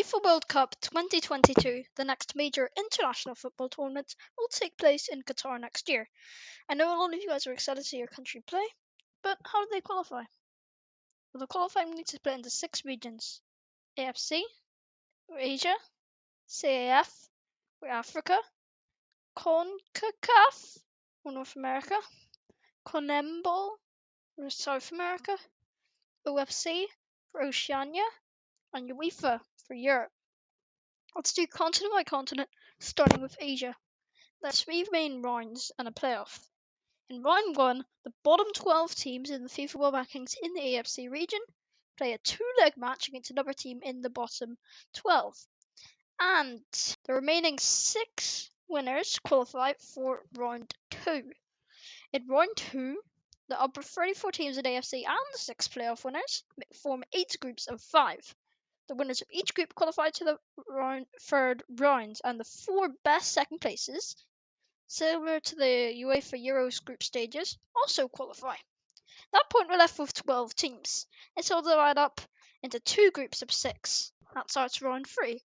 FIFA World Cup 2022, the next major international football tournament, will take place in Qatar next year. I know a lot of you guys are excited to see your country play, but how do they qualify? Well, the qualifying needs to split into 6 regions: AFC, or Asia, CAF, or Africa, CONCACAF, or North America, CONMEBOL, or South America, OFC, for Oceania, and UEFA, for Europe. Let's do continent by continent, starting with Asia. There's 3 main rounds and a playoff. In round 1, the bottom 12 teams in the FIFA World Rankings in the AFC region play a 2-leg match against another team in the bottom 12. And the remaining 6 winners qualify for round 2. In round 2, the upper 34 teams in AFC and the 6 playoff winners form 8 groups of 5. The winners of each group qualify to the third round, and the 4 best second places, similar to the UEFA Euros group stages, also qualify. At that point, we're left with 12 teams. It's all divided up into 2 groups of 6. That starts round 3.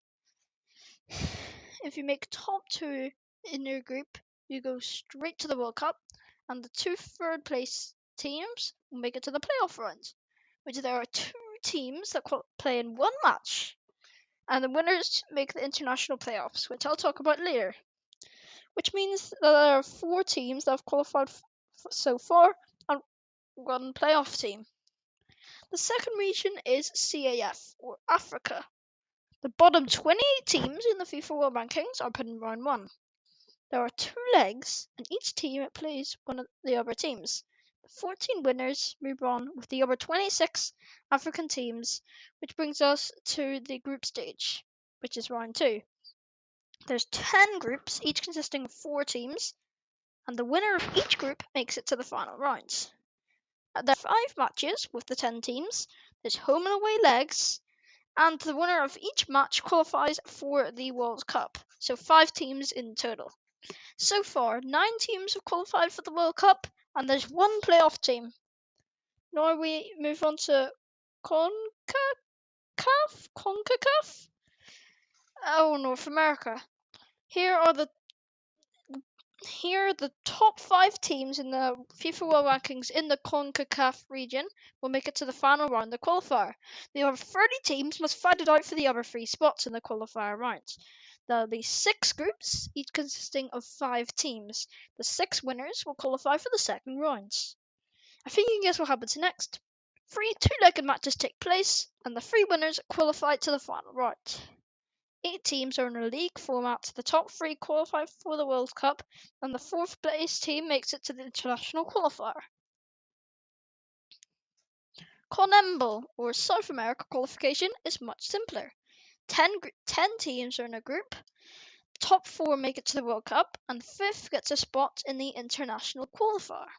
If you make top 2 in your group, you go straight to the World Cup, and the 2 third place teams will make it to the playoff round, which there are 2 teams that play in 1 match, and the winners make the international playoffs, which I'll talk about later. Which means that there are 4 teams that have qualified so far and 1 playoff team. The second region is CAF, or Africa. The bottom 28 teams in the FIFA World Rankings are put in round 1. There are 2 legs, and each team plays one of the other teams. The 14 winners move on with the other 26 African teams, which brings us to the group stage, which is round 2. There's 10 groups, each consisting of 4 teams, and the winner of each group makes it to the final rounds. There are 5 matches with the 10 teams. There's home and away legs, and the winner of each match qualifies for the World Cup. So 5 teams in total. So far, 9 teams have qualified for the World Cup, and there's 1 playoff team. Now we move on to CONCACAF? Oh, North America. Here are the top 5 teams in the FIFA World Rankings in the CONCACAF region will make it to the final round, the qualifier. The other 30 teams must fight it out for the other 3 spots in the qualifier rounds. There will be 6 groups, each consisting of 5 teams. The 6 winners will qualify for the second rounds. I think you can guess what happens next. 3 2-legged matches take place, and the 3 winners qualify to the final round. 8 teams are in a league format. The top 3 qualify for the World Cup, and the 4th place team makes it to the international qualifier. CONMEBOL, or South America qualification, is much simpler. 10 teams are in a group. The top 4 make it to the World Cup, and the 5th gets a spot in the international qualifier.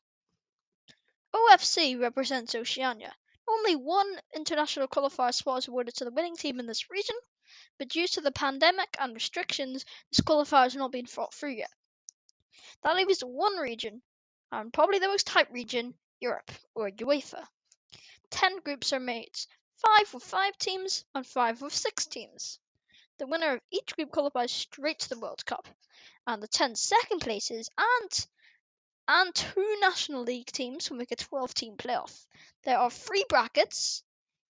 OFC represents Oceania. Only 1 international qualifier spot is awarded to the winning team in this region, but due to the pandemic and restrictions, this qualifier has not been fought through yet. That leaves 1 region, and probably the most hyped region, Europe, or UEFA. 10 groups are made, 5 with 5 teams and 5 with 6 teams. The winner of each group qualifies straight to the World Cup, and the 10 second places and 2 National League teams will make a 12-team playoff. There are 3 brackets,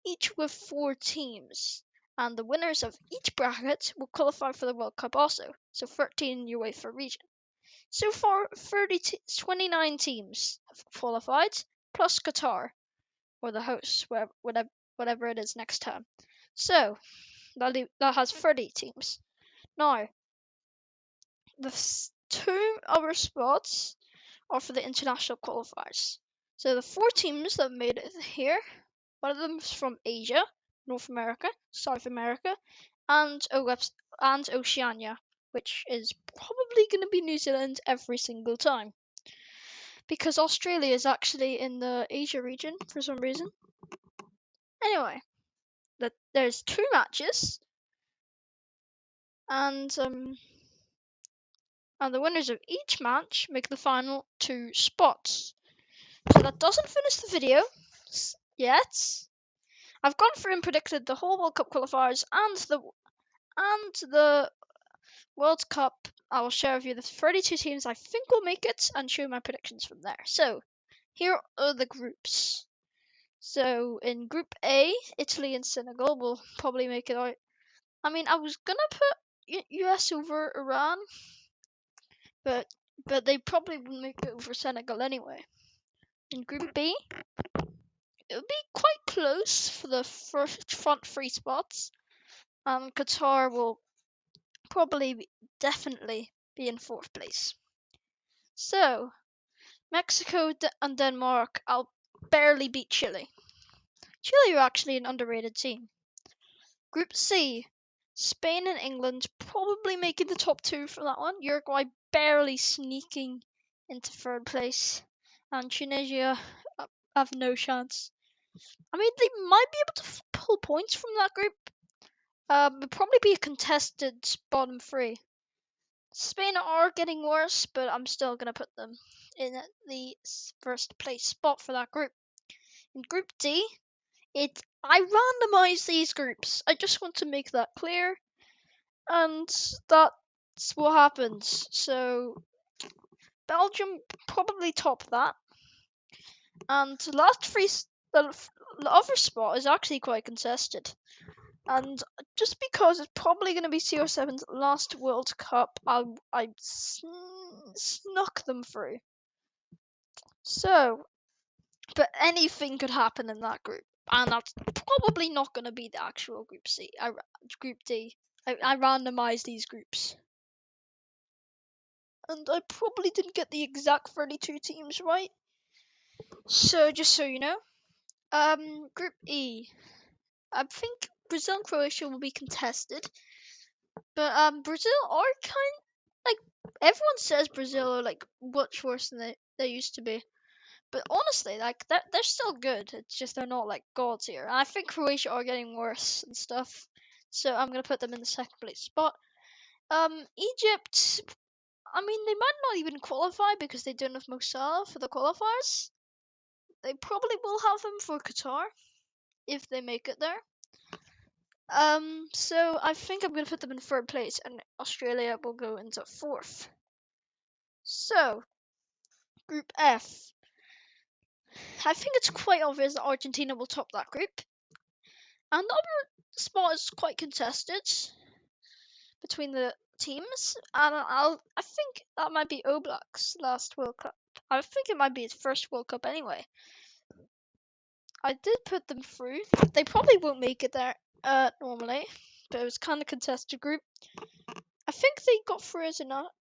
each with 4 teams, and the winners of each bracket will qualify for the World Cup also, so 13 UEFA region. So far, 29 teams have qualified, plus Qatar, or the hosts, whatever it is next time. So, that has 30 teams. Now, the 2 other spots are for the international qualifiers. So the 4 teams that made it here, one of them is from Asia, North America, South America, and Oceania, which is probably going to be New Zealand every single time. Because Australia is actually in the Asia region for some reason. Anyway, there's 2 matches, and the winners of each match make the final 2 spots. So that doesn't finish the video yet. I've gone through and predicted the whole World Cup qualifiers and And the World Cup, I will share with you the 32 teams I think will make it and show my predictions from there. So, here are the groups. So, in Group A, Italy and Senegal will probably make it out. I mean, I was gonna put US over Iran, but they probably wouldn't make it over Senegal anyway. In Group B, it would be quite close for the first front three spots, and Qatar will definitely be in fourth place. So, Mexico and Denmark, I'll barely beat Chile. Chile are actually an underrated team. Group C, Spain and England probably making the top two for that one. Uruguay barely sneaking into third place. And Tunisia have no chance. I mean, they might be able to pull points from that group. It'll probably be a contested bottom three. Spain are getting worse, but I'm still going to put them in the first place spot for that group. In Group D, I randomise these groups. I just want to make that clear. And that's what happens. So Belgium probably top that. And the other spot is actually quite contested. And just because it's probably going to be CR7's last World Cup, I snuck them through. So, but anything could happen in that group, and that's probably not going to be the actual Group C. Group D. I randomized these groups, and I probably didn't get the exact 32 teams right. So just so you know, Group E. I think Brazil and Croatia will be contested, but Brazil are everyone says Brazil are like much worse than they used to be. But honestly, like they're still good. It's just they're not like gods here. And I think Croatia are getting worse and stuff. So I'm gonna put them in the second place spot. Egypt. I mean, they might not even qualify because they don't have Mo Salah for the qualifiers. They probably will have him for Qatar if they make it there. So I think I'm gonna put them in third place, and Australia will go into fourth. So, Group F. I think it's quite obvious that Argentina will top that group. And the other spot is quite contested between the teams. And I think that might be Oblak's last World Cup. I think it might be his first World Cup anyway. I did put them through. They probably won't make it there normally, but it was kind of contested group. I think they got through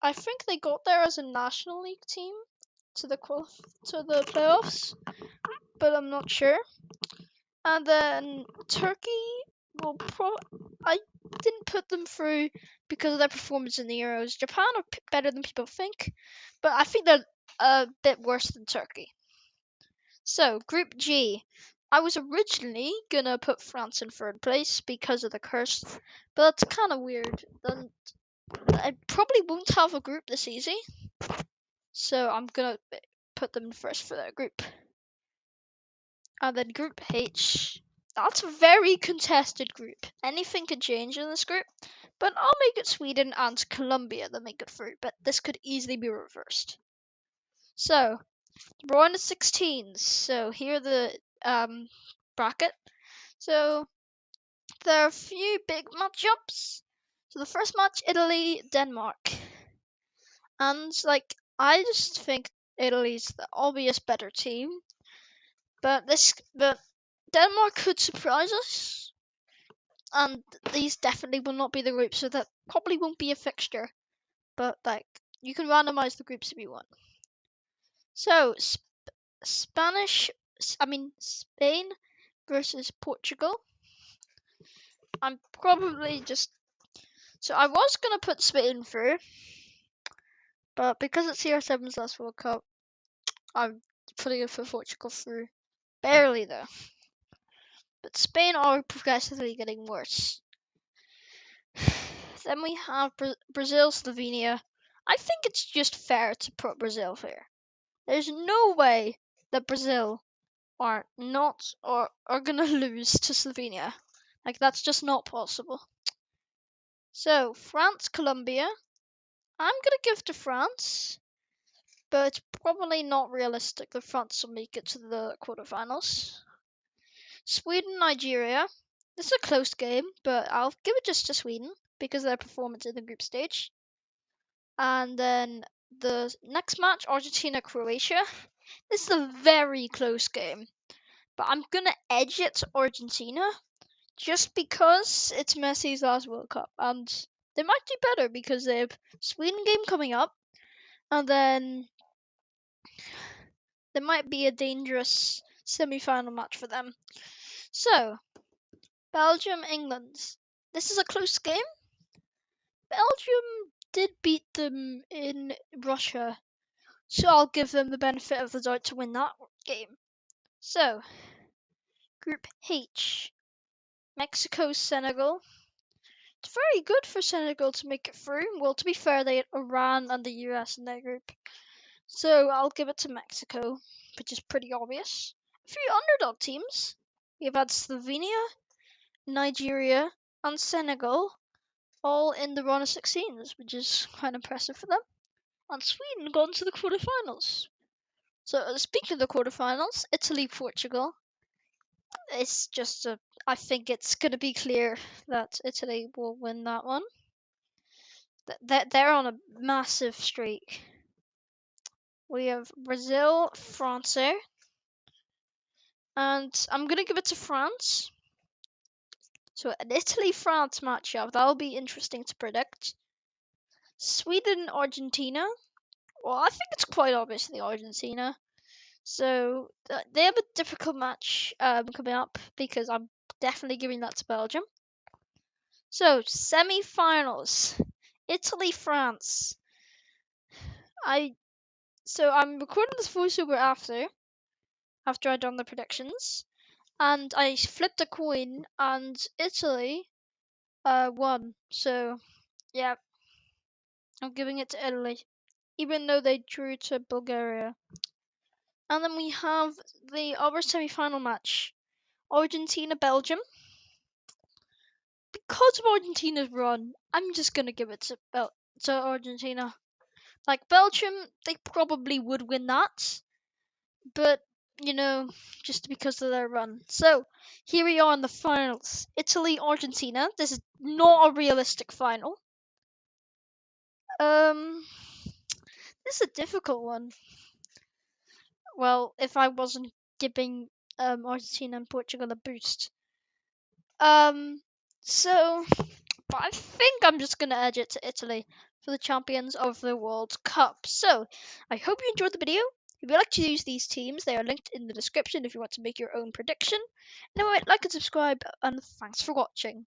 I think they got there as a National League team to the playoffs, but I'm not sure. And then Turkey will I didn't put them through because of their performance in the Euros. Japan are better than people think, but I think they're a bit worse than Turkey. So, Group G. I was originally gonna put France in third place because of the curse, but that's kind of weird. I probably won't have a group this easy, so I'm gonna put them first for their group. And then Group H. That's a very contested group. Anything could change in this group, but I'll make it Sweden and Colombia that make it through, but this could easily be reversed. So, we're on to 16s. So, here are the bracket. So, there are a few big matchups. So, the first match, Italy, Denmark. And, I just think Italy's the obvious better team. But Denmark could surprise us, and these definitely will not be the groups, so that probably won't be a fixture. But you can randomize the groups if you want. So Spain versus Portugal. I'm probably I was gonna put Spain through, but because it's CR7's last World Cup, I'm putting it for Portugal through. Barely though. But Spain are progressively getting worse. Then we have Brazil, Slovenia. I think it's just fair to put Brazil here. There's no way that Brazil are gonna lose to Slovenia. That's just not possible. So, France, Colombia. I'm gonna give to France, but it's probably not realistic that France will make it to the quarterfinals. Sweden, Nigeria. This is a close game, but I'll give it just to Sweden because of their performance in the group stage. And then the next match, Argentina, Croatia. This is a very close game, but I'm gonna edge it to Argentina just because it's Messi's last World Cup, and they might do better because they have Sweden game coming up, and then there might be a dangerous semi-final match for them. So, Belgium, England. This is a close game. Belgium did beat them in Russia, so I'll give them the benefit of the doubt to win that game. So, Group H. Mexico, Senegal. It's very good for Senegal to make it through. Well, to be fair, they had Iran and the US in their group. So I'll give it to Mexico, which is pretty obvious. A few underdog teams. We've had Slovenia, Nigeria, and Senegal all in the round of 16s, which is quite impressive for them. And Sweden gone to the quarterfinals. So speaking of the quarterfinals, Italy, Portugal. It's just I think it's going to be clear that Italy will win that one. They're on a massive streak. We have Brazil, France, and I'm going to give it to France. So an Italy-France matchup, that'll be interesting to predict. Sweden, Argentina. Well, I think it's quite obviously Argentina. So they have a difficult match coming up because I'm definitely giving that to Belgium. So semi-finals, Italy, France. I'm recording this voiceover after I'd done the predictions, and I flipped a coin, and Italy won. So yeah, I'm giving it to Italy, even though they drew to Bulgaria. And then we have the other semi-final match, Argentina, Belgium. Because of Argentina's run, I'm just gonna give it to Argentina. Like Belgium, they probably would win that, but just because of their run. So here we are in the finals: Italy, Argentina. This is not a realistic final. This is a difficult one. Well, if I wasn't giving Argentina and Portugal a boost. So but I think I'm just going to edge it to Italy for the champions of the World Cup. So, I hope you enjoyed the video. If you'd like to use these teams, they are linked in the description if you want to make your own prediction. And anyway, like and subscribe, and thanks for watching.